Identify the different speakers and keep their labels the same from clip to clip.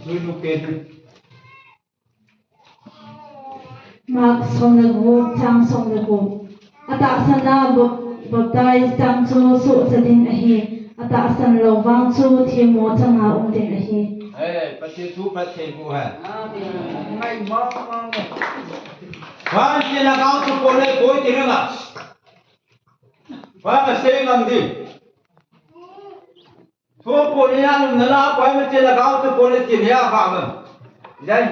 Speaker 1: nuôi nuôi kén
Speaker 2: Mak som na gu chang som na gu ata sana baptai chang chu su chadin a hi ata san lo wang chu thi mo changa din a hi
Speaker 1: bắt chế thu bắt chế bu ha ngay mong quan chỉ là cao chụp cô này cối chỉ nữa à quan là xây ngầm đi thu cô này ăn nó là quan mà chỉ là cao chụp cô này chỉ là phạm mà đây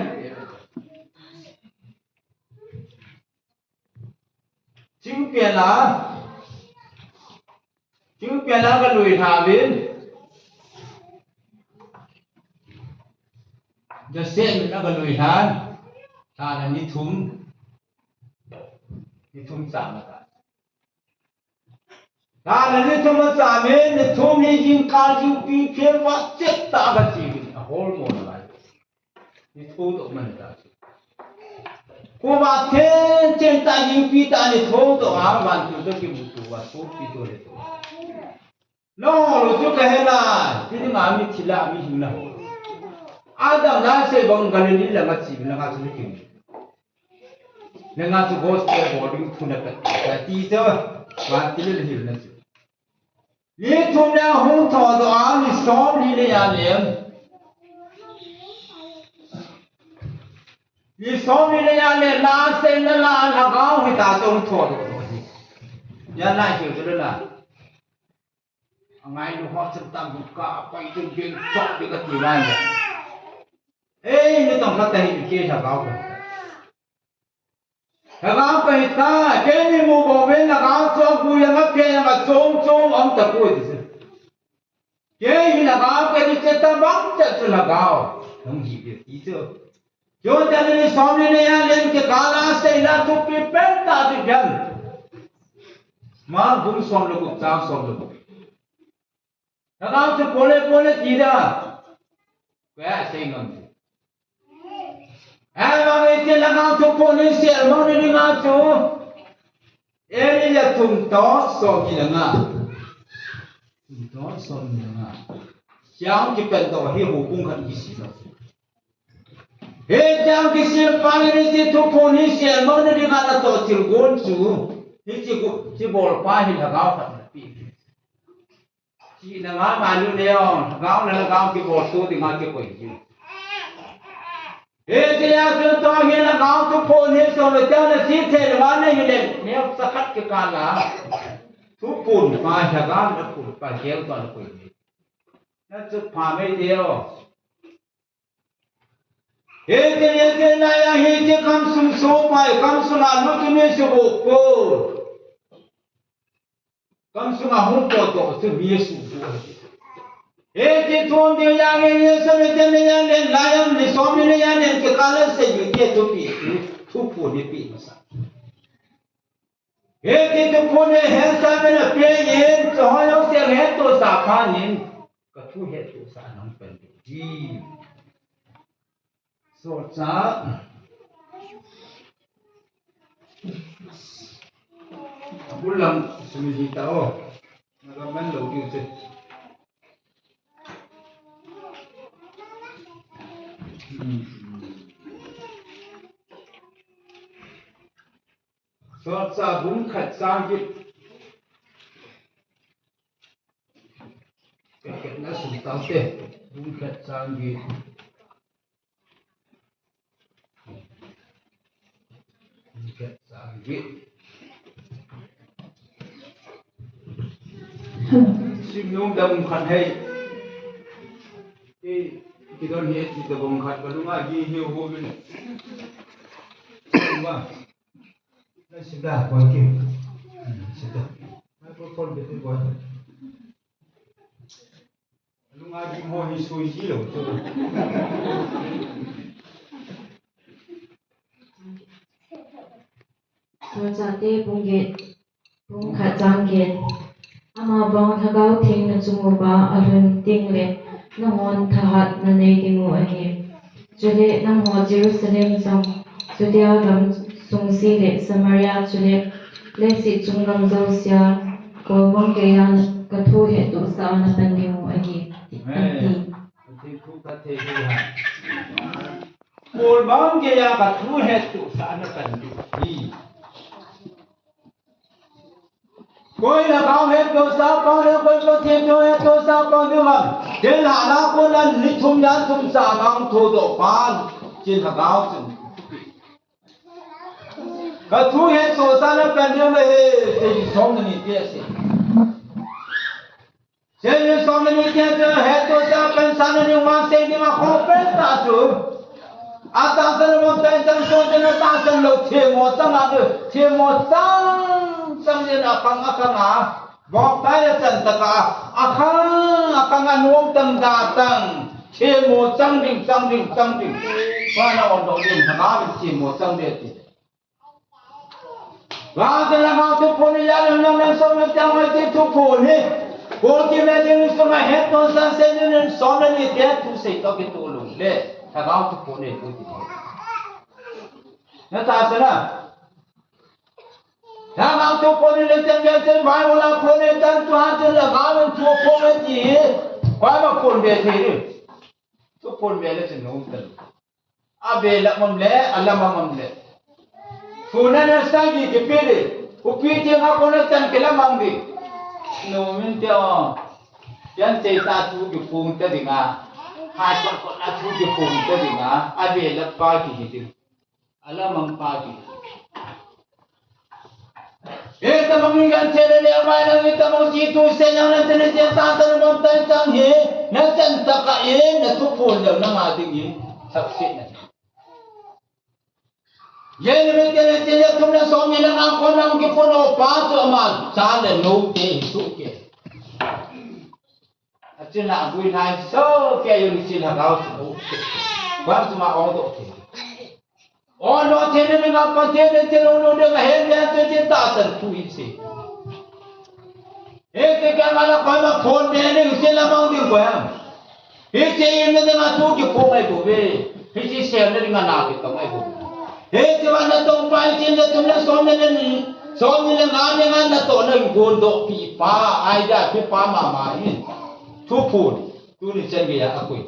Speaker 1: chính quyền là cái lùi thả biếnจะเส้นแล้วก็ลุยทานอันนี้ทุ่มสามกันทานอันนี้ทุ่มสามนี่ทุ่มนี่ยิงการยิงปีเพียงว่าเจ็บตากันจริงโหดหมดเลยนี่ทุ่มตกมันได้กูว่าเทนเจนตายิงปีตานี่ทุ่มตัวอาวันจุดตะกี้มุตุว่าทุ่มปีตัวเลยตัวน้องรู้จุดแค่ไหนที่นี่มามีทิลามีหิมนะAdam na se bang galili lang at sibil lang at sulikin. Lang at su ghost care boarding thuna ka. Tisa wan tilil hil na su. Li thuna hung tho do a ni som li le ya lem. Li som li le ya le la se na la gaw hi ta song tho do. Ya na hiu tu la. Angai nu ho cham tam bu ka pai tu gen chok bi ka ti lai. Ê, nó tổng là tay kia thằng gáo cái ta cái này mua bộ bên là gáo cho cùi là ngắt kia mà trông ông tập cùi thì cái này là gáo cái này chết ta bắn chết là gáo không gì biết ý chưa cho nên sau này lên cái cá lá xây ra chụp bị bén ta thì gần mà cũng xong được cũng sao xong được là gáo chụp bole gì đó cái xây ngon mà người kia là ngao chụp cô nên xẹt mà nên ngao chụp em là thùng tó sòng gì là ngao thùng tó sòng gì là ngao cháu chỉ cần tỏ hiểu hồ cung khẩn gì đó hết cháu cái xe phang này chỉ chụp cô nên xẹt mà nên ngao là tỏ chỉ gôn chú chỉ bỏ phá thì là ngao thật là chỉ là ngao mà như đeo ngao là ngao cái bỏ số thì ngao cái quỷ gì ê thế à tôi to hiện là gạo tôi phun hết rồi rồi cho nó xịt thế là bán này như thế nếu sa cắt cái can là thuốc phun mà chả gan nó phun phải kéo toàn là quỷ nó chụp phá mấy điều ê thế này là hết cái cam sung số phải cam sung là nó cái mấy số bộ cô cam sung là không có tổ sự vi số Ê thôn điều yang ini sebenarnya ni yang lain lain di suami ni yang ke kalau sejuta tu pi tu pun di pi masa. Ê tu pun ni hen sampai na pi yen so yang se hen tu sapa yen ke tu hen tu sa nang penting. Ji. So sa bulan semiji tahu. Nagaman lo tu se. So sa bung khat sang git cái nó sụt tao thế bung khat sang git sim nung da bung khat hay cái đó hết thì da bung khat kalau nggak ghi hiu hiu bên này nó sẽ ra qua kia sẽ được nó có con biết cái gọi lúc nào đi mua thì xui xí đâu chứ
Speaker 2: so cha te bung kha chang get ama bang thagau thing na chungu ba alun ting le na hon thahat na nei dingu ani chule na mo Jerusalem jong Judea lam sungsi le Samaria chule le si chunglam zo sia ko wang ke yan ka thu he tu sa na tan dingu ani
Speaker 1: thu cả thế gì hả cồn bám kia ya cả thu hết tụ xã nó cần gì coi là cao hết cơ sao cao nữa coi có thêm cho hết cơ sao cao nữa mà đến hạ na cô lần lịch thum nhãn thum xã ngang thu độ pan trên hạ cao chừng cái thu hết cơ sao nó cần như vậy thì sống được như thế gì Jadi soalnya ni kita heto sahaja sana ni masih ni mak komplit tak tu. Atas sana mak tentang soalnya ni tak sana lo cemo tang ada cemo tang sambil akang bawa payah tentang akang nuang tang datang cemo tang ding. Mana orang ding tengah cemo tang dia tu. Wah, kalau tu pun jalan yang soalnya jangan itu pun ni. Porque me tem isso na reta nós acendendo só na minha tu sei toque tu lu le ta gao tu pone tu ti na ta sana ta gao tu pone le tem ge tem vai wala pone tan tu ha tu la gao tu pone ti kwa ma pone be thi tu pone be le tu no tan a be la mom le ala ma mom le phuna na sa gi ke pe de u pi ti nga ko na tan ke la mang di no min teo yan te ta tu ki phung ta dinga ha ko na tu ki phung ta dinga a be la pa ki ti ala mang pa ki e ta mang ngan che le ma na mi ta mang chi tu se na na te te ta ta mo ta chang he na chan ta ka e na tu phun le na ma ding yin sak sit na ye ne me te tum na so mi na ang ko na ki phun o pa tu ma cha le no te su ke trên là vui này sơ kia yêu trên là cao thủ quan trọng mà ông độ ông nó trên nên gặp con trên nó được hết trên trên ta sân thui gì hết cái mà là coi mà phone này này trên là bao nhiêu quen hết trên nên mà thu cái phone này của về hết trên xem nên mà nào cái tông này của hết cái mà nó tông phải trên là chúng nó xóm nên là ngang là tổ này buồn độ bị phá ai ra bị phá mà thu phun tu ni chân gaya akui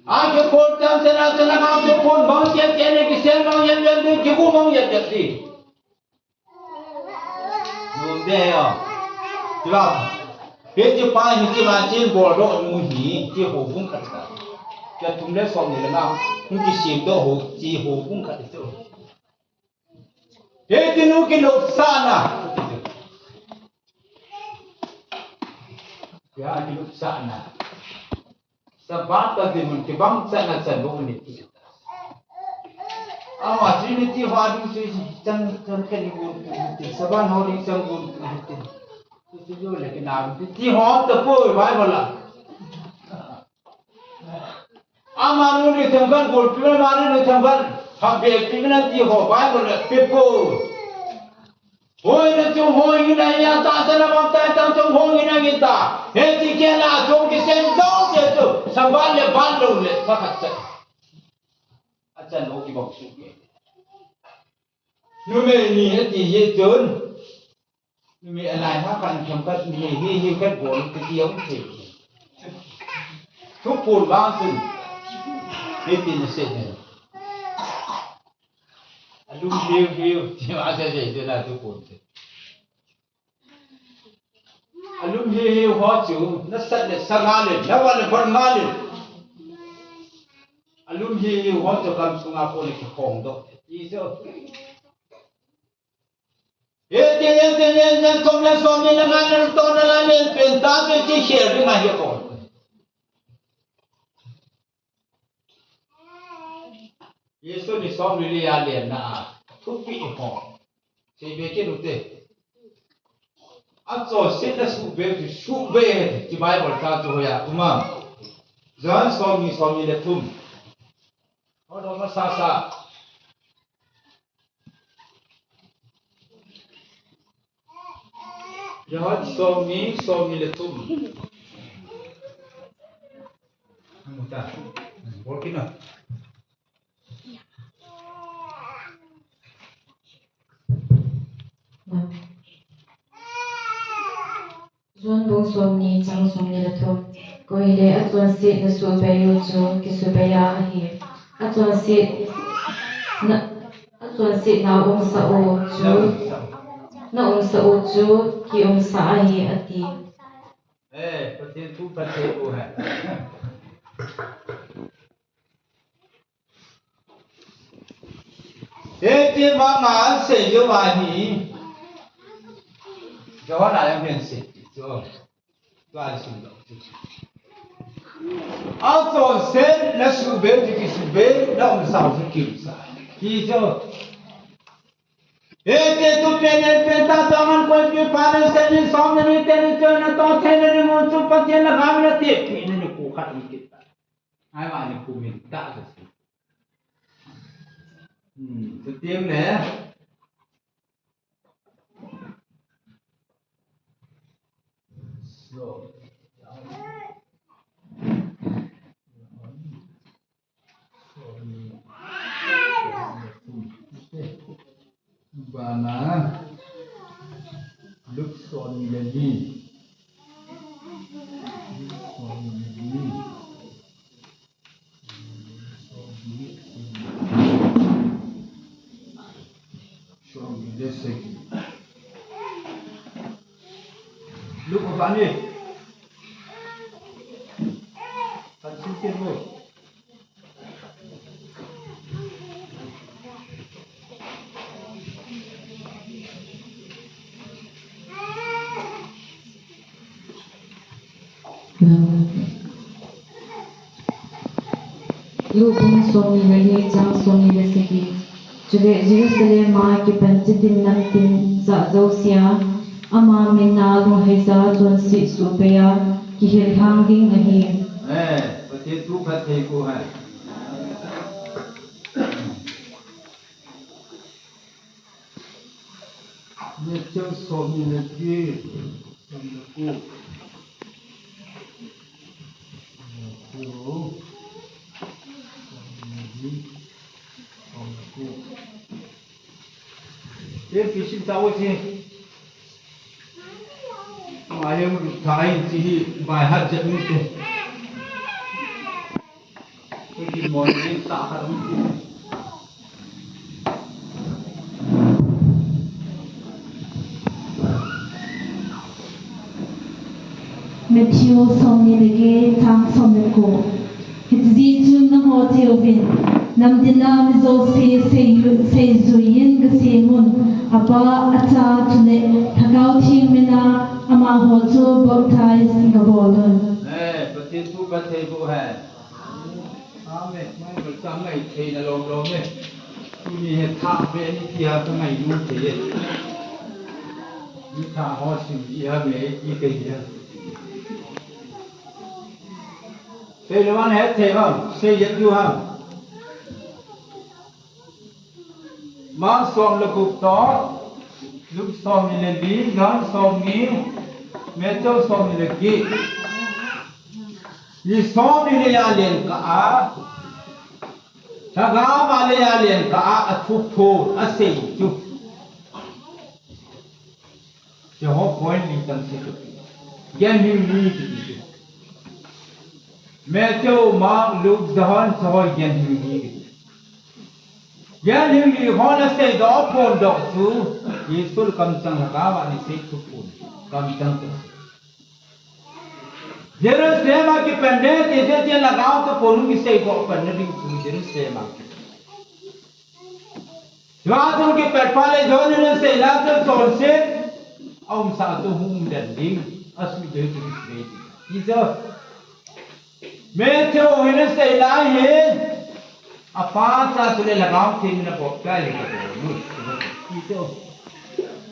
Speaker 1: cái phun trong chân là mau thu phun mong chết này cái sen mong nhân đi cái cú mong nhận gì đúng đấy à chứ không biết chứ pa như chứ mà trên bò độ ngu hỉ chứ hồ vung khát cả cho chúng nó xong rồi là nào những cái xiêm đó hồ chỉ hồ vung khát chứ thế thì nó cái lục san à ya di sana sebab tadi mungkin bangsa nak sambung ni awak sini ti hadu si cang kan ibu seban hori sambung tu tu lagi nam ti hot tepu bai bola amanu ni tengkan gol pila manu ni tengkan hambe pila ti ho bai bola pepu hoi na chung hoi ni na ya ta sana bang ta tang chung hoi ni na kita he ti ke la chung ki sen do se tu sambal le ban lo le pakhat cha acha no ki bang su ke nu me ni he ti ye chun nu me alai ha kan tham kat ni hi kat bol ti tiong thi thu pun bang sun he ti na se ne alum hiu ti ma se je na thu pun alum hiu ho chu na sat le sanga le na wa le ban ma le alum hiu ho chu kam sunga ko le khong do yi so ye kom la so ni la ngan to na la le pen ta se chi she ri ma he ko Yesu ni som ni ya le na thu pi ho se be ke nu te anh cho xin là su về chỉ bài bảo ta cho ya mà giờ xong như là thum ở đó nó xa giờ xong như là thum không ta bỏ cái nào
Speaker 2: Zuan bông som ni chang som ni la thom Koile atuan sit na subayu chu kisubaya hi. Atuan sit na sa o chu na sa o chu ki sa hi ati.
Speaker 1: Pati tu pati o hai. Eti mama se jo ani. Jo na yang ben se. Jo. Tu ada sini dok. Auto se na sube di sube na sa se ki sa. Ki jo. Eti tu penen penta zaman koi ki panen se ni samne ni tene chona to chene ni mo chu pati la gamna te ki ni ku khat ni kita. Ai ba ni ku min ta se. Tự tiêm nè. Rồi. Và là lúc son lên đi. Lúc của bạn đi. Bạn xin tiền rồi.
Speaker 2: Lubung somi lagi jang somi lesegi. Jule Jerusalem ma ki panchitin namtin za zausia ama minna lu heza chon si subaya ki hilhang ding ahi.
Speaker 1: Pati tu pati ko hai. Ye chang somi lagi. Somi ko. Thế kişi tavuk için ayam tayin çiğ bayhat cemiyeti. Peki morning sahar mı?
Speaker 3: Matthew somni lagi tang somni ko. Hitzi jun na hotel vin. Nam dina mizo se zuyin gasemun. Aba ata tune thagau thing mina ama hozo baptize gabolun.
Speaker 1: Pati tu pati ko hai. Ame mai bersama mai thei na lom ne. Tu ni he tha be ni kia ko mai nu thei. Ni tha ho sim ia me i ke dia. Thế là bạn hết thế không? Xây dựng du không? Mà xong là cục đó. Lúc xong thì là bí, ngắn xong nghĩ. Mẹ châu xong thì là kỹ. Vì xong thì là liền cả. Thà gá mà là liền cả. À thúc thô, à xây chú. Chứ họ point đi tăng xây chú. Ghen hiu lý thì chú. Mẹ châu mà lúc giỡn thôi ghen hiu lý. Ghen hiu lý họ là xây đó phôn đó chú. Yesus cầm chăng là cá bạn xây chú phôn. Cầm chăng chú. Jerusalem की पन्ने जैसे जे लगाओ तो पोलू की सही को पन्ने भी जेरूसलेम की जवाब उनके पेटपाले जो ने से इलाके तौर से औम सातो हूं डंडिंग असमी दे तो इसमें ये जो मैं तो होने से इलाज है अपात सा तुले लगाओ थे ने बोका लेकर ये तो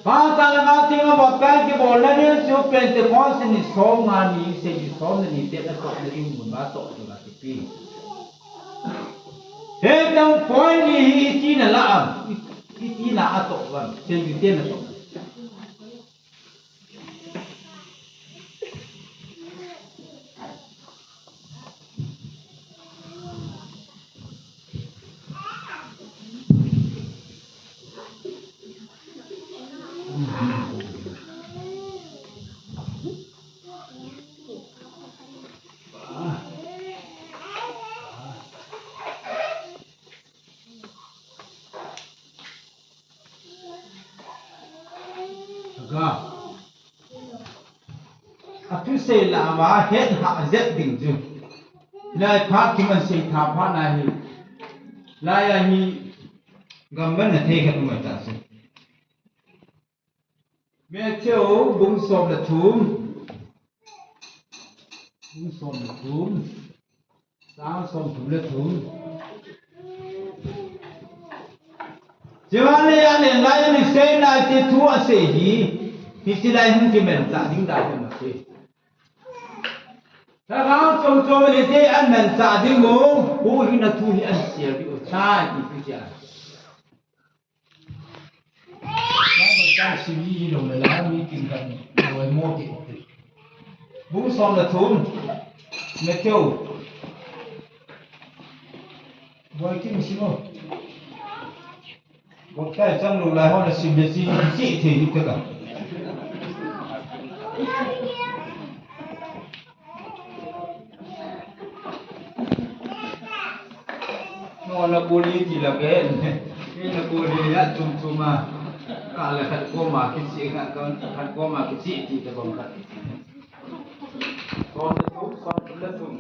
Speaker 1: पांच साल लगाओ थे ने बोका के बोलने ने जो पेंटेकोस्ट ने सोमानी से जो सोमनी ते तो ने मुंबा तो लगा के पी हे तम पॉइंट ही चीन ला ý là tổ vâng trên đầu tiên là tổ ga atu se la wa het ha zet ding ju lai pha ki man se tha pha na hi la ya hi gam ban na the khat ma ta se me cheu bung som la thum bung som la thum sang som thum la thum Jangan yang lain ni saya nak tua sehi, istilah yang kita tak tinggal di masjid. Kalau cuma ni dia anak tak tinggal, boleh nak tuhi asyik di utara itu je. Kalau tak sini long lelah ni tinggal boleh mati. Bung som la thum, meteo. Boleh kita sini. Một cái trong lục lại họ là xin biệt gì chị thì như thế cả nó bồ đi chỉ là cái là bồ đi á chung mà cả là khát cô mà cái chị khát cô mà cái chị thì cái bằng khát con là chung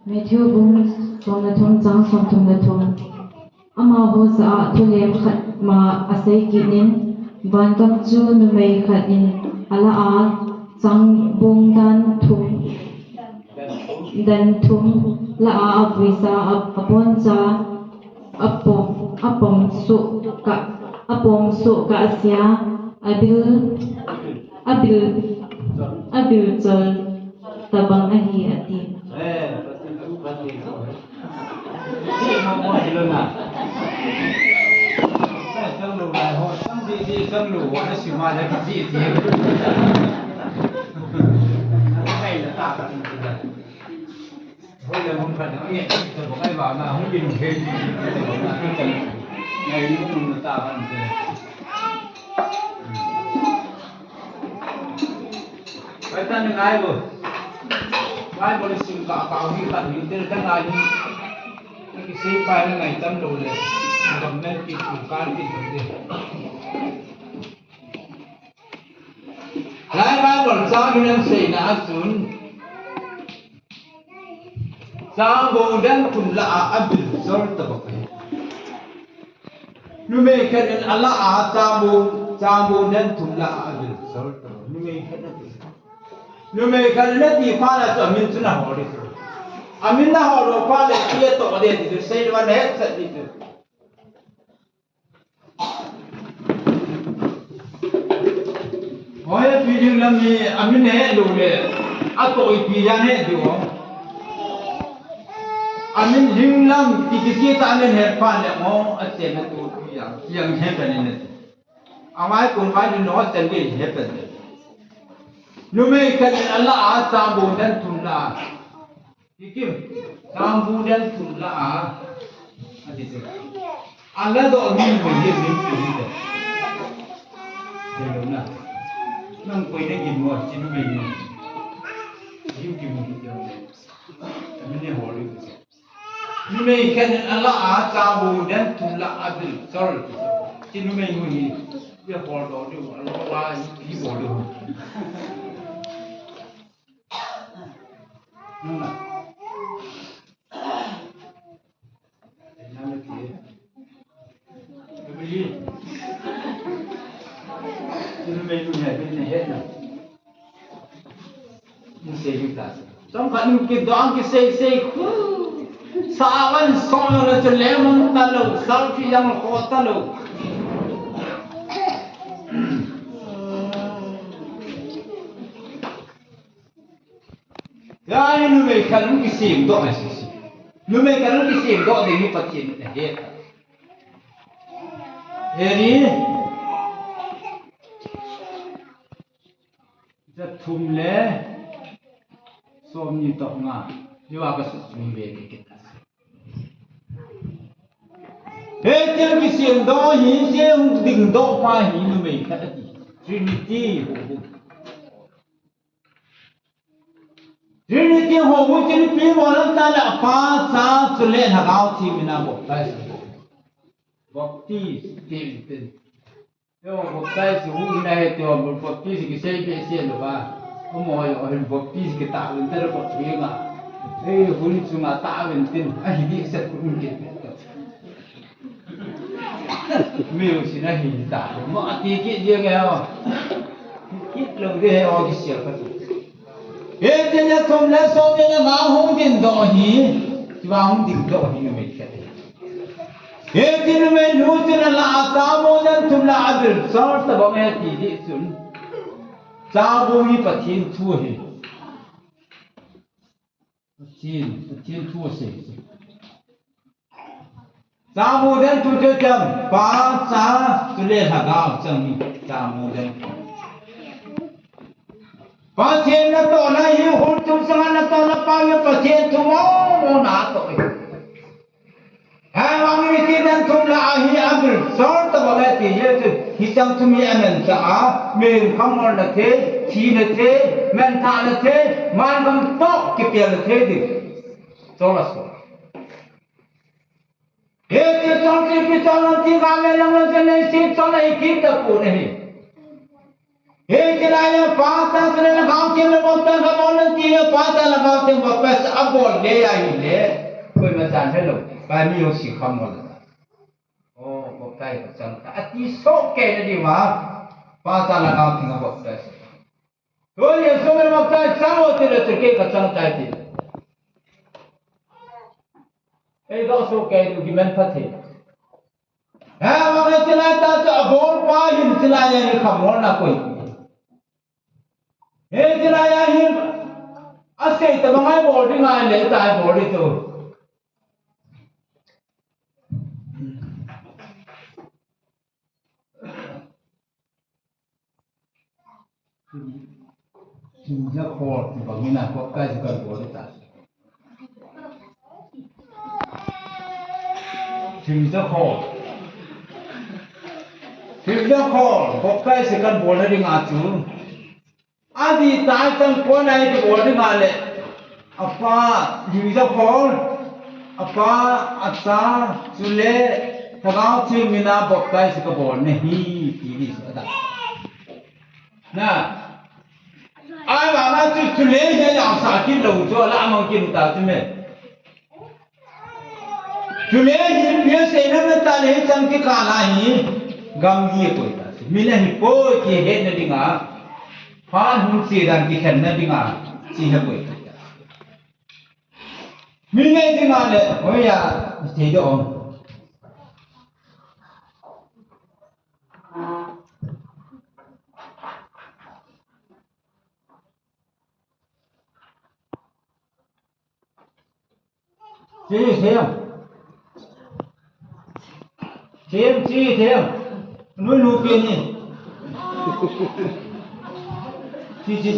Speaker 2: Matthew bung som la thum chang som thum la thum ama ho sa thu lem khat ma asai kinin ban kam chu nu mei khat in ala a chang bung dan thum la a avisa apon cha apong su ka asya abil chol tabang ahi ati
Speaker 1: chị mà mua gì luôn à? Cái chân lù này họ chân đi chân lù họ nó xỉu mà cái gì cái này là ta cần gì đây? Bây giờ không cần nói nghe, tôi có cái bảo là không nhìn thêm gì, tôi bảo là cái chân này nó cũng là ta cần gì. Vậy ta nên ai rồi? Ai boleh sim kau hikat hitir kan lagi cái xe bay nó ngày tâm đồ này cầm lên kịp chủ can kịp gì lại ba còn sao như đang xảy ra xuống sao bồ đang thùng lạ abdul rồi tập cái nu me cái nên Allah sao bồ đang thùng lạ abdul rồi tập nu me cái nu me cái nên thì pha là cho mình chút nào hỏi đi Amin na horo pale kia to de di sei wa ne sa di tu Hoye pi jing lam ni amin ne lo le a to I pi ya ne di wo Amin jing lam ti ki ta ne he pa le mo a che na tu pi yang he pa ne Amai kun ba ni no chen bi he pa ne Nu me kan Allah a ta bo dan tum la Ikim, sambu dan tula, adi tu. Allah doa ni boleh ni tu. Jadi na, nang kau ini gimana? Cina begini. Hiu gimana dia? Kami ni holi tu. Ni kan Allah sambu dan tula adil, sorry. Cina begini, dia holi tu. Allah ini boleh. Mana? Trong khả năng cái đó cái xây sao anh xong rồi cho lẽ mong ta lâu sau khi đang có ta lâu Gaya nu me khả năng cái sim đó là gì nu me khả năng cái sim đó thì nu phát triển là hết Eriจะทุ่มเลยสมนิตงานี่ว่าก็สุดมีเวกิกิตัสเฮ้ยเจ้ากิเสียงดอหินเสียงดิ่งดอกฟ้าหินไม่ขัดดีทรินิตี้หัวบุญจะมีวันนั้นแต่ละฟ้าซาสุเลนหากเอาทีมินาบอกได้สิ baptiste tin yo baptiste hu na he to baptiste ki sei be se lo ba mo yo baptiste ki ta un ter ko nga hun chu nga ta un tin a hi di se ku un ke meu si na hi ta mo ti ki je nge ho kit lo de he o ki se ka tu e je na thom la so de na ma hong din do hi wa hong din do hi me ke e din me nu tin la ta mo dan tum la abir sar ta ba me ti di sun cha bo hi pathin thu hi pathin thu se cha mo dan thu te cham pa cha tu le ha ga chang ni cha mo dan pathin na to na hi hul tu sang na to na pa ye pathin thu mo na to hai wang ni ti dan thum la hi abir sar ta ba me ti ye tu hi chang tu mi amen cha a men kham or na the thi na the men tha na the man gam to ki pe na the di to la so e ti to ti to na ti ga me lang na se ne si to na ki ta pu nahi e ti la ya pa ta se na gaw ti me bo ta ga bo na ti ya pa ta la gaw ti bo pa sa bo le ya hi le koi ma chan he lo ba mi yo si kham mo la o bo kai ba chang ta ti so ke na di wa pa ta la gaw ti ga bo ta to ye so me mo ta sa mo ti le ke ka chang ta ti e ga so ke du ki men pha the ha wa ge ti la ta sa bo pa yin ti la ya ni kham mo na koi e ti la ya hin a se ta ba ngai bo ri ngai le ta bo ri to Chính khổ thì bằng như là có cái gì cần bố để ta chính khổ có cái gì cần bố để ngã chú anh đi tại trong con này thì bố để ngã lệ apa chính khổ apa asa chú lệ thằng áo thì mình là có cái gì cần bố này hi thì đi sao ta nè ai bảo là chú lấy cái nào xả kín đầu cho làm bằng kín ta chứ mẹ chú lấy cái phía sau nó mới ta lấy trong cái cả này gam gì coi ta mình là hiệp bố chỉ hết nó đi ngã phan hun si rằng cái khen nó đi ngã chỉ là coi ta mình này đi ngã đấy ôi ya thấy được không xem nuôi nuôi tiền nhỉ chi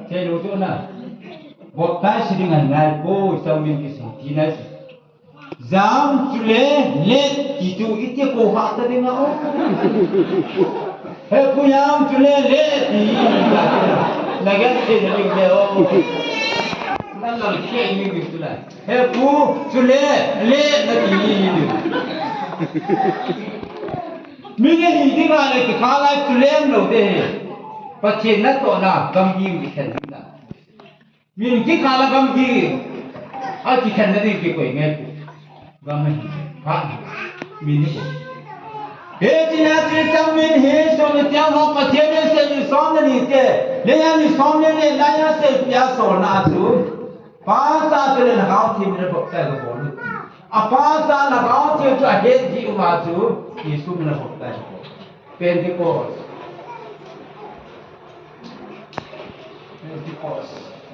Speaker 1: chơi đồ chỗ nào một cái sự tình ngày cô sau mình cái sự thì này dám chú lệ chỉ chú ít cái cô học ta đi ngáo hết cô dám chú lệ thì là cái gì nó được đâuนั่นเราเที่ยงมีอยู่เลยเฮ้ยกูชุเล่เล่นั่นอีนี่มีเรื่องที่มาเลยที่ข้าไล่ชุเล่เราเด้ประเทศนั้นตัวน่ะกำยิงที่แข็งน่ะมีที่ข้าละกำยิงไอ้ที่แข็งนั่นที่กูเงี้ยกูกำมันฮะมีนี่กูเฮ้ยที่นั่นที่จังมินเฮ้ยส่วนที่ยังเขาประเทศนี้เสียสองนี่เจ้เลยยังนี่สองนี่เลยไล่ยังเสียพิจารณาดูपासा चले लगाओ थी मेरे भक्त है बोल अपासा लगाओ थी जो हेड जी उमाजू यीशु मेरे भक्त है पेंटिकोस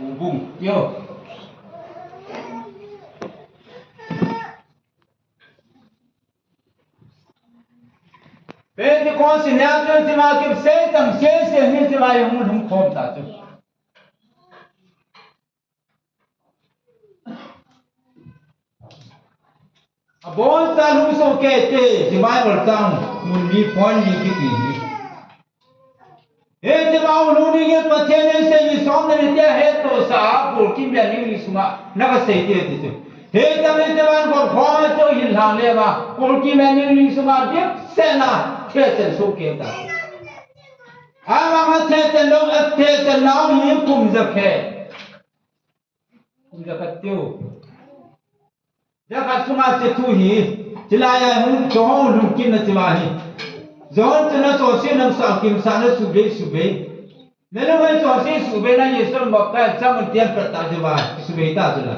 Speaker 1: ubung yo पेंटिकोस न्याय से मां के से तंग से ही से वाय हम खोमता जो Bon talu so kete di Bible town mun mi pon ni kiti हे जब आओ लोग ये पत्ते ने से ये सामने रहते हैं तो साहब बोल की मैं नहीं सुना ना सही दे देते हे जब इस जवान को खोआ तो हिला ले बा बोल की मैं नहीं सुना देख से ना ठेचन सो के दा अब हम ठेचन लोग ठेचन नाव ये कुम जखे कुम जकत्यो जब सुना से तू ही चिल्लाया हूँ तो लुक की न चिल्लाही John tena sosi nam sa kim sana sube sube. Nela mai sosi sube na Yesus bakka achang tiap perta jwa sube ta jula.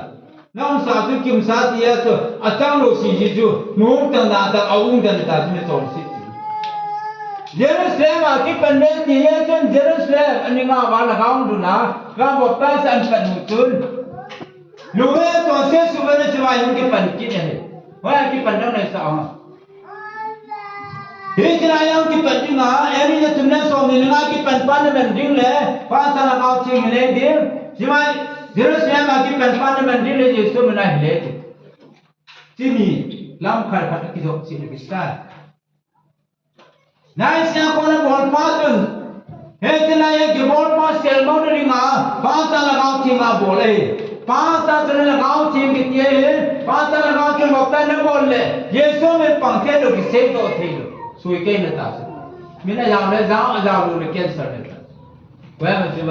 Speaker 1: Nam sa tu kim sa dia to achang lo si ji ju nung tang da ta aung dan ta ji sosi. Jerusalem aki pandai dia jon Jerusalem ani nga wa la gaung du na ga bakka san pan mutun. Luwe sosi sube na jwa yung ki pan ki ne. Wa ki pan dang na sa हे चलायां की पंजिंगा एनी जो तुमने सोमिलना की पंपान में डिंग ले पांच साल गांव चिंग ले दिन जिमाई जेरूसलम की पंपान में डिंग ले यीशु में नहीं ले चिनी लाम खर खर की जो चिनी बिस्ता नाइ से कोने बोल पातुन हे चलायां की बोल पास सेलमों रिंगा पांच साल गांव चिंगा बोले पांच साल गांव चिंग कितने पांच साल गांव चिंग वक्ता न बोल ले यीशु में पंखे लोग सेव तो थे सुई के न तासे मिना जाओ ले जाओ लो ने कैंसर ने वह मतलब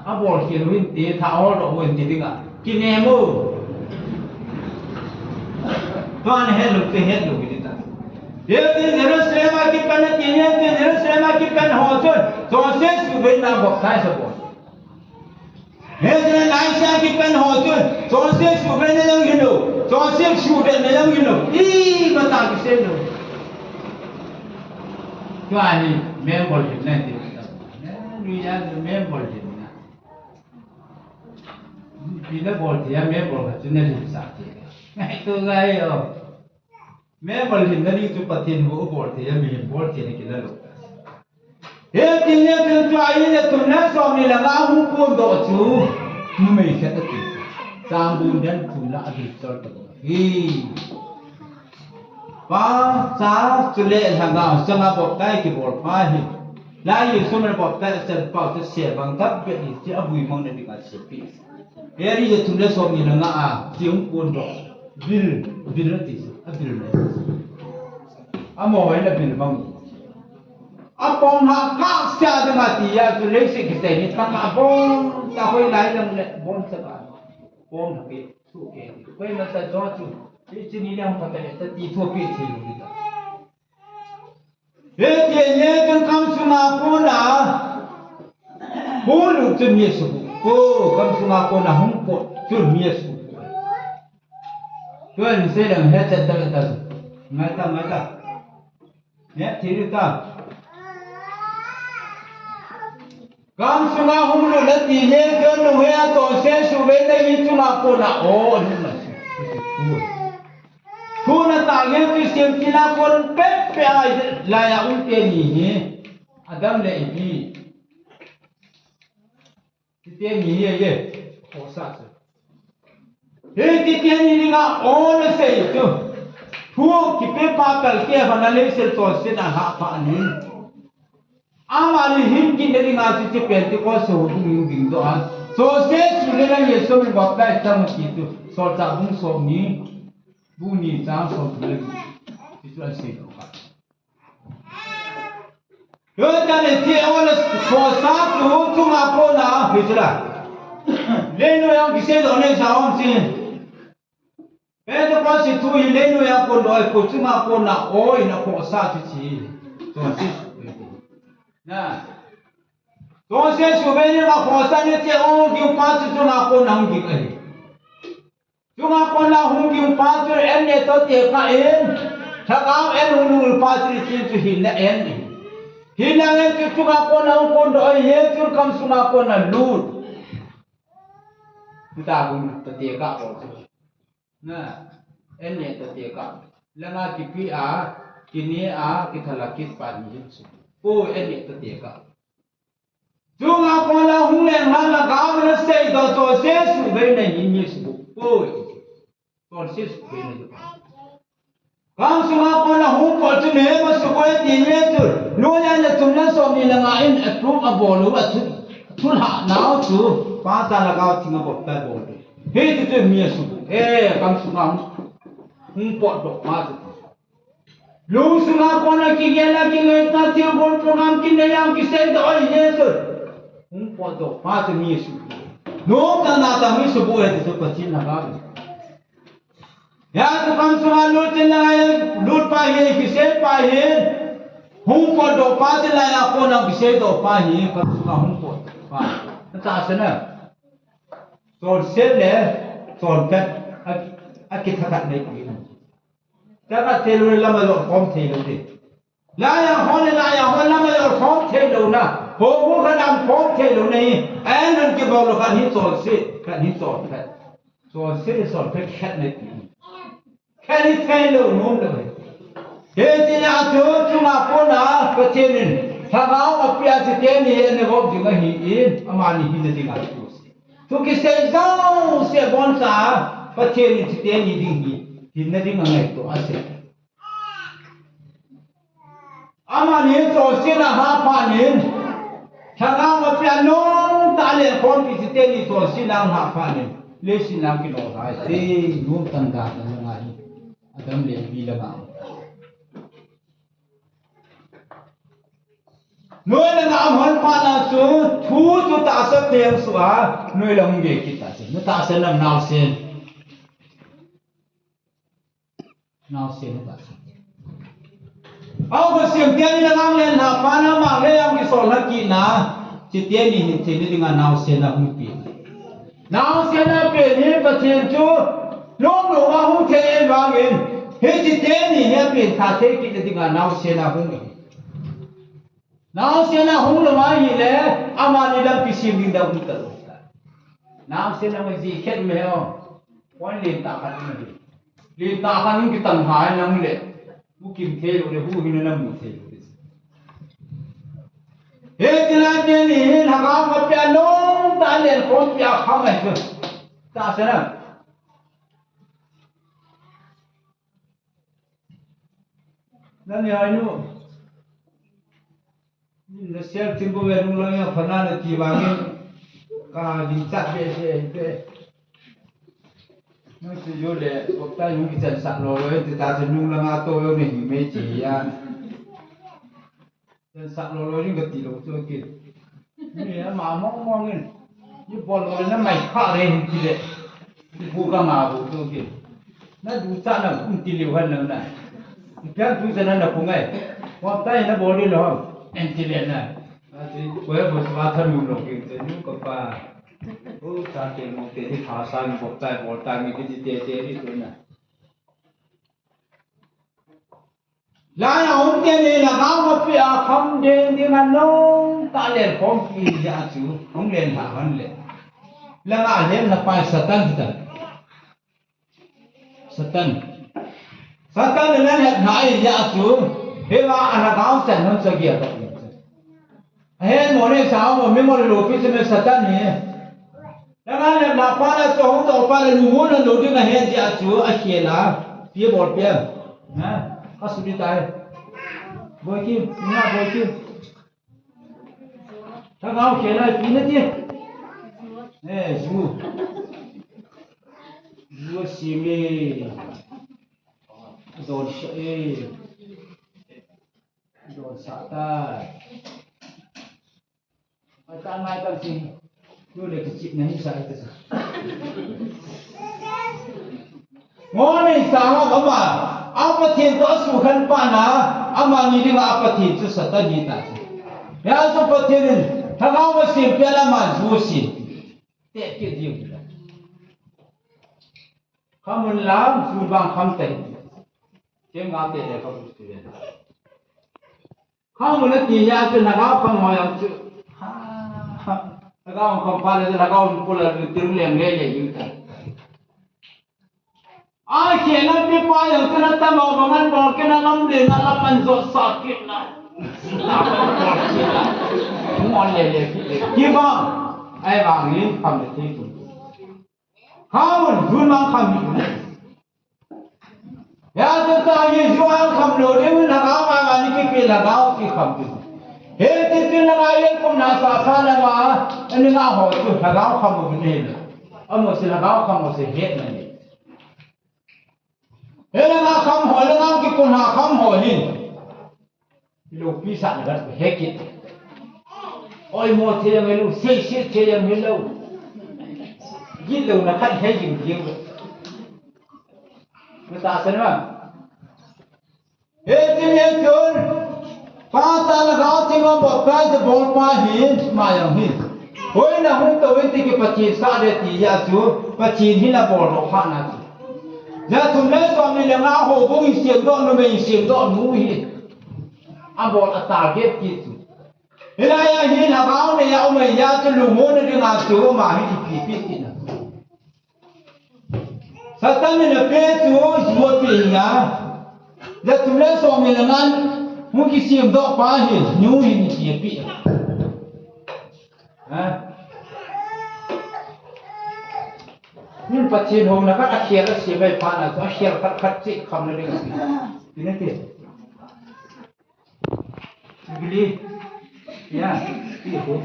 Speaker 1: अब बोल के रुइन ते था और वो इंतिदिगा कि नेमो तो अन है लोग देता ये दिन जेरूसलम की पन तीने दिन जेरूसलम की पन हो तो से सुबह ना बक्का से बोल हे जने नाइसा की पन हो तो से सुबह ने लंग लो तो से शूट ने लंग लो ई बता के से लो तो आनी मैं बोल नहीं देता मैं यार मैं बोल देता बिना बोल दिया मैं बोल कर चुने नहीं सकते मैं तो गए हो मैं बोल देता नहीं तो पति ने वो बोल दिया मैं बोल देने के लिए लोग ये तीने तो आई ने तुमने स्वामी लगा हूँ कौन दो चू मैं कहता थी सांबुंदन खुला अधिकतर तो ही पा सा चुले हंगा संगा बक्ताई की बोल पाही ला यीशु में बक्ताई चल पाव तो से बंग तब के इस अबुई मंग ने दिखा से पी एरी ये तुमने सोमी लंगा आ जिउं कोन दो बिल तिस बिल ने अमोय ने बिल बंग अपों हा का सा दंगा तिया तो ले से किते नि ता बोन ता होय लाई लंग ले बोन सका बोन के सु के कोई मत जो चु这你俩他这地图别提了的。这天天跟刚出马过啦，不路真没事不，哦，刚出马过啦，红过真没事不。对，你谁人还真的的，买的，你提的的。刚出马红路那地天跟路呀，到先数为那一出马过啦，哦，你们是，thu na tangye tu sim tina kon pe pe ai la ya un te ni ni adam le ibi ti te ni ye ho sa se he ti te ni nga on se tu thu ki pe pa kal ke bana le se to se na ha pa ni amali him ki ne nga ti pe ti ko so du yu ging do an so se su le na ye so mi ba ta tam ki tu so ta bung so ni Buni jang so beli itu asli tu kan. Yo jadi dia orang kuasa tu cuma apa nak bicara. Leno yang kisah tu ni jawab sih. Itu pasti tu leno yang pun doa ku cuma apa nak oi nak kuasa tu sih. Tu sih. Nah. Tu sih sebenarnya nak kuasa ni dia orang dia pasti cuma apa nak kita. Cuma kona hungi pasir en ne to te ka en thagam en hulu pasir chi chu hin en hinang en chu cuma kona kon do ye chu kam cuma kona lut kita pun te ka ko na en ne to te ka langa ki pi a kini a kithalakit pa ni chu ko en ne to te ka cuma kona hung len ha la ga na sei do to se su be ne ni ni su ko Konsis bina juga. Kang sunga ko na hupo tune masukoy dinyetu luya na tumna so ni langain approve abolu at tulha now to pa ta lagaw tinga bot ta bol he tu mi su kang sunga hupo do ma tu lu sunga ko na ki gela ki ngai ta tiu bol program ki ne yang ki se do yesu hupo do pa tu mi su no ta na ta mi su bo he tu pa chin lagaw ya tu kam sunga lut na lut pa he kise pa he hung po do pa te la ya ko na kise do pa he kam sunga hung po pa ta sana ton se le ton ka akit hakat nei ki ta ka te lo la ma lo form the lo de la ya hon la ma lo form the lo na ho bu ka dam form the lo nei an nan ki bo lo ka ni ton se ka ni ton ka ton se le son ka khat nei kiแค่นี้แค่เรื่องนู้นเลยเฮ้ยที่น่าเชื่อจุมาพูดนะประเทศนึงถ้าเราเอาเปรียบเทียบนี่ในผมจึงไม่เห็นอามานี่ที่จะดิ่งอะไรตัวสิทุกที่เสียเจ้าเสียบอลสาประเทศนี้ที่เดียนี่ดิ่งที่นั่นดิ่งอะไรตัวอาเซียนอามานี่ตัวเสียนะฮะปานี่ถ้าเราเอาเปรียบน้องตาเลี้ยงคนที่เดียนี่ตัวเสียนะฮะปานี่เลสินามกิโลไรสินุ่มตันดาตั้งไงAdam le bila ba Noi la ngam hon pa na chu thu ta sa teng suwa noi la hung ge ki ta se no ta se nam naw sen ta au ba siam tian ni la ngam len ha pa na ma le yang ki sol na ki na chi tian ni ni thi ni nga naw sen na hung pi naw sen na pe ni pa chen chu Long lu wa hu the en wa ngin he chi te ni he pin tha the ki de nga naw se na hung ni naw se na hung lo ma hi le ama ni lam pi sim ding da hu ta lo naw se na ma ji khet me ho wan le ta khan ni le ta khan ki tan hai nam le bu kim the lo le hu hin na mu the lo he ti la te ni la ga ma pya long ta le ko pya kha ma chu ta se naนั่นยังไงนู่นนี่เสียทิ้งไปเวนุลยังพนันที่วางเงินก็ดิจัดเบี้ยนั่นคือโยเล่พวกตาอยู่ที่จันทร์สักโลเลยที่ตาจะนุ่งละงาโตอยู่ในหิมะจีอันจันทร์สักโลเลยนี่ก็ตีโลตัวกินนี่มามองเงินยี่บอลเลยนั่นไม่ฆ่าเลยทีเดียวที่พูดก็มาพูดตัวกินนั่นดูจันทร์นั่นคุณตีเหลวหันนั่นน่ะJangan tu sana nak pungai. Waktu ini nak body loh, entilian na. Jadi, kau bersuara mulu gitu, ni kapa. Oh, cantik mungkin di kawasan boltai ni di tiada itu na. Lain orang ni nak kau pergi akam dengan long talian kompi jatuh, orang lain hawan lain. Lain ada nak pakai setan kita. Setan dengan hak naik jatuh, hewa anak kau senang segiat. Hen morning saham, memori lopi semen setan ni. Dengan nak pada sohong tu pada lumun dan lodi dengan hen jatuh, akhirlah dia boleh, kasih tay. Boleh, mana boleh. Tak kau akhirlah ini dia. Ju simi. Don syai, don satai. Macam macam sih, tu le kecil ni saya tu. Mana sama apa? Apa tiada sukan pana, ama ni dengan apa tiada satu jita. Ya seperti ni, kalau masih pela maju sih, tak kira. Kamu lam subang kamu teh. Dia ngate dia kau mesti. Kamu nak dia tu nak kau kamu yang tu. Nak kau kompare nak kau pula tiru yang gaya juga. Kena pipa yang kena tambah bangan bol kena lamde nak lapan zot sakit nak. Lapan bol kita. Mohon le. Kiba, bang ni kamu tu. Kamu dulu kamu. Ya tu ta như doa khăm lồ đấy mình hàng áo mà những cái kia là áo thì khăm chứ hết thì chuyện là ai cũng nói sao pha là mà anh ngao hỏi chứ hàng áo khăm một cái này ông một sự hàng áo khăm một sự hết này hết là ngao khăm hỏi là ngao cái con hàng khăm hỏi đi lục pi sản là hết kít ôi mua thế là lâu xây thế là lâu giết lâu là khách hết gì nhiều người ta xem mà hết thì hết rồi ba ta là gạo thì mà bọc cái thì bol mà hiền mà yang hiền hồi nào hôm tôi thì cái bát chín sa để tí ra chú bát chín thì là bol nó pha na chú giờ chúng lấy xong thì là ngao hồ cũng xiêm đó nó mình xiêm đó ngu hiền anh bol ở target kia chú thế này hiền là gạo này ông mình ra cho lù môn nó đi ngao chú mà hiền thì phì phì na Satan ni lepas tu buat pihnya, dah tulis suami dengan mungkin siam dok pahil, nyuhi ni siap pih. Ni pacin hong nak akhir siap baik panas, akhir kat cik kamu ni dengan sini. Ini dia. Beli, ya, ini hong.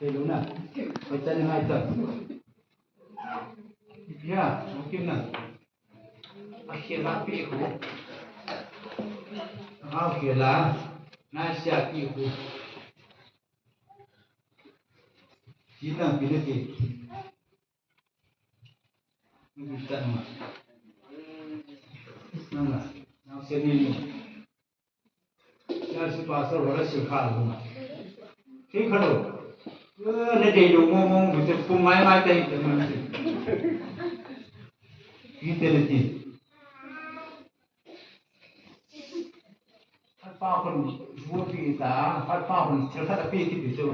Speaker 1: Hello na, macam ni macam. Ya, mungkin lah. Akhirlah piku. Akhirlah nasihat piku. Kita pilih ni. Kita nama. Nama. Nama seni ni. Saya sepasal orang sekhar rumah. Sekhar tu. Ni dia ngomong betul pumai mai tadi teman. Kita nanti, apa pun buat kita, apa pun cerita tapi kita tu,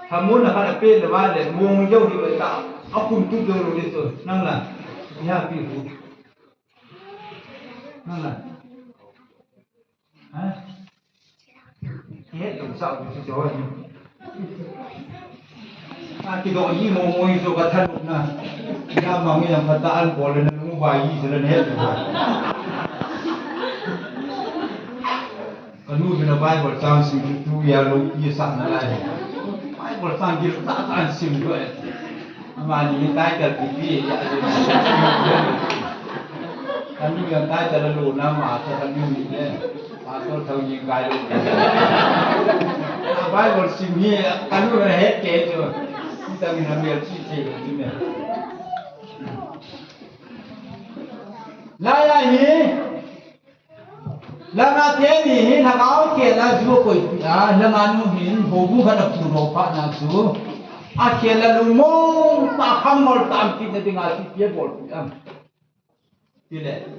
Speaker 1: kamu nak ada pen lepas le, muang jauh di bawah, aku tu jauh di tu, nanglah, ya pihu, nanglah, hết đồng sạo của cháu này, cái độ gì muang itu kata na, ya mangi yang kataan boleh bayi jalan hết rồi. Kalau bila Bible sang sim tu ya lu ia sang nalai. Bible sang dia tak sang sim tu. Mani tai ter pipi ya. Kalau yang tai ter lu nama atau kalau ni atau tahu ni kai lu. Bible sim ni kalau dah hết ke tu. Kita ni ambil cici tu ni. Laya ni, lama tiada ni, nak awak kira juga koi, lama nu hin, hobu kan aku ropa nasu, akhirnya lumong tak hamil tak kita tinggal dia bol, tidak.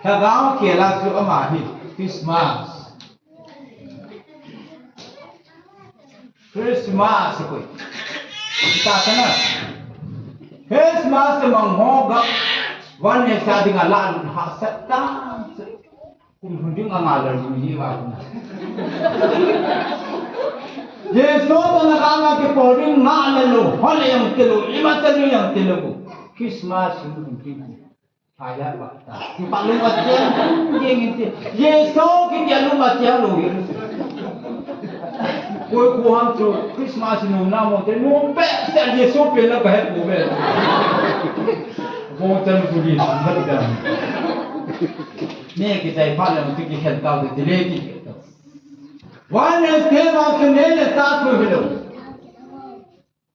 Speaker 1: Nak awak kira juga mahir, Christmas koi, kita sana, Christmas menghogak. Wan yang saya dengar lan hasad tak, kumpulan angalar ini wajar. Yesus tu nak angkat ke pori ngalalu, hal yang telu, lima telu yang telu. Christmas itu mungkin ayat waktu. Kita lupa dia, dia ingat. Yesus kita lupa dia lu. Kau kuham tu Christmas itu nama tu, numpe saya Yesus pernah kahit buat. Botan sulit, betul. Ni kita ipan yang mesti kita tahu tu lagi. Wan tema kene satu hidup.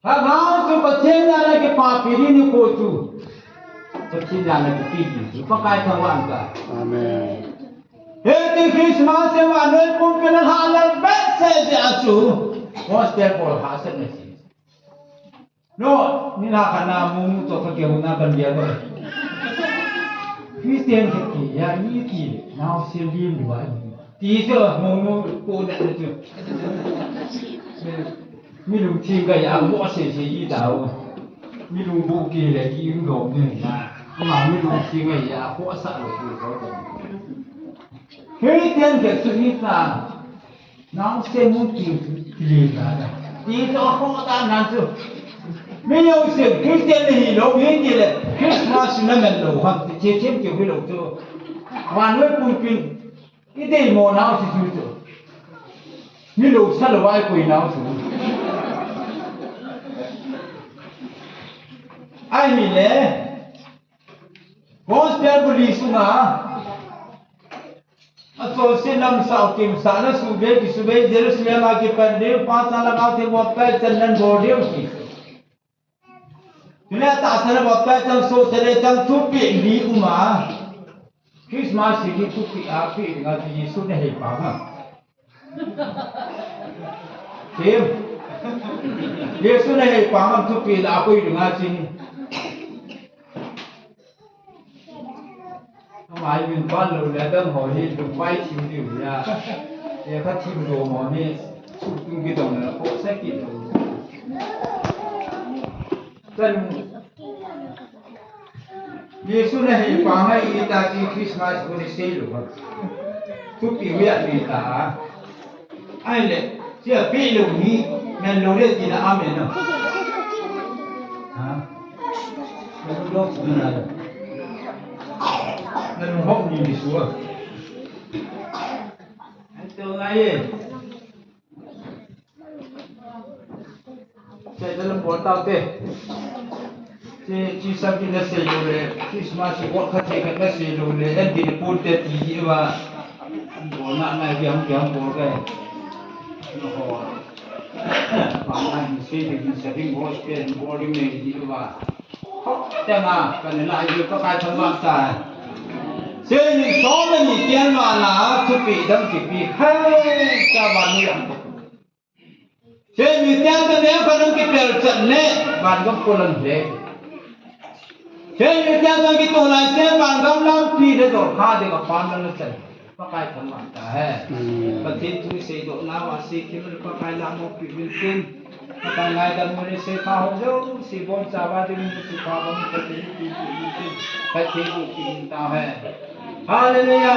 Speaker 1: Hagau tu percaya lagi papiri ni kotu. Percaya lagi tinggi. Pakai thawan ka. Amen. Heti Christmas se wanoi pun kena halal bet se acu. Hostel pol hasil nasi. No, ni nak kena mumu tu kerja gunakan dia tu. Kristian kerja, ya ini now selim dua ini. Tiga mumu kau dah tu. Milu tiga yang buat sesi tahu. Milu buki lagi ingom ni. Mak milu tiga yang buat satu tu. Kristian kerja kita now semu tiga. Tiga kau tak nanti. Mấy ông sự Christian thì lâu biến gì là Christmas nó mình đủ hoặc chế chế kiểu cái đầu tư hoàn với cùng pin cái gì mồ nào thì chịu chịu như lục sát là vai quỷ nào chịu ai mình lẽ gospel police nga so sin nam sao kim sana sube ki sube Jerusalem ake pandeu 5 साल लगाओ थे वो पे चंदन बोर्डियो की तुने तासर वो पे चंग सो चले चंग चुपी ली उमा क्रिसमस की चुपी आपी nga यीशु ने है पागा केम यीशु ने है पागा चुपी आपो nga चिन ai mình quan lù là đơn hồi đi được quay chịu điều ra để phát chịu đồ mỏ đi chụp cái đồng là bộ sách kỹ đồ dân Giêsu này phá hay ta chỉ Christmas của đi xây được không chụp cái việc này ta ai lệ chỉ là bị lù nhỉ nên lù đấy chỉ là amen đâu hả lù đó cũng là nên hốc gì đi xuống anh tương ai chạy lên bộ tàu tê chỉ sau khi nó xây rồi Christmas thì có khách cái nó xây rồi anh đi buôn tê tí và bộ nạn này kiếm bộ cái nó họ bạn anh xây dựng sẽ đi bộ tiền bộ đi mình đi và chẳng à cái này lại có cái thằng bạn xài thế nhưng số mình nhìn tiền mà là chụp bị đâm chụp bị hay cho bạn nuôi ăn thế nhưng tiền cái nếu phải đâm cái bèo trận nè bạn có cô lần thế thế nhưng tiền cái tổ lại xem bạn gom lắm phi để đổ pha để có phán nó trận có cái thằng bạn ta hết và tin tôi sẽ đổ nào mà sẽ khi mình có cái làm một việc bình tin cái ngày đó mình sẽ phá hậu sẽ bon sa ba thì mình sẽ phá bon cái gì cái gì cũng tin tao hết Hallelujah.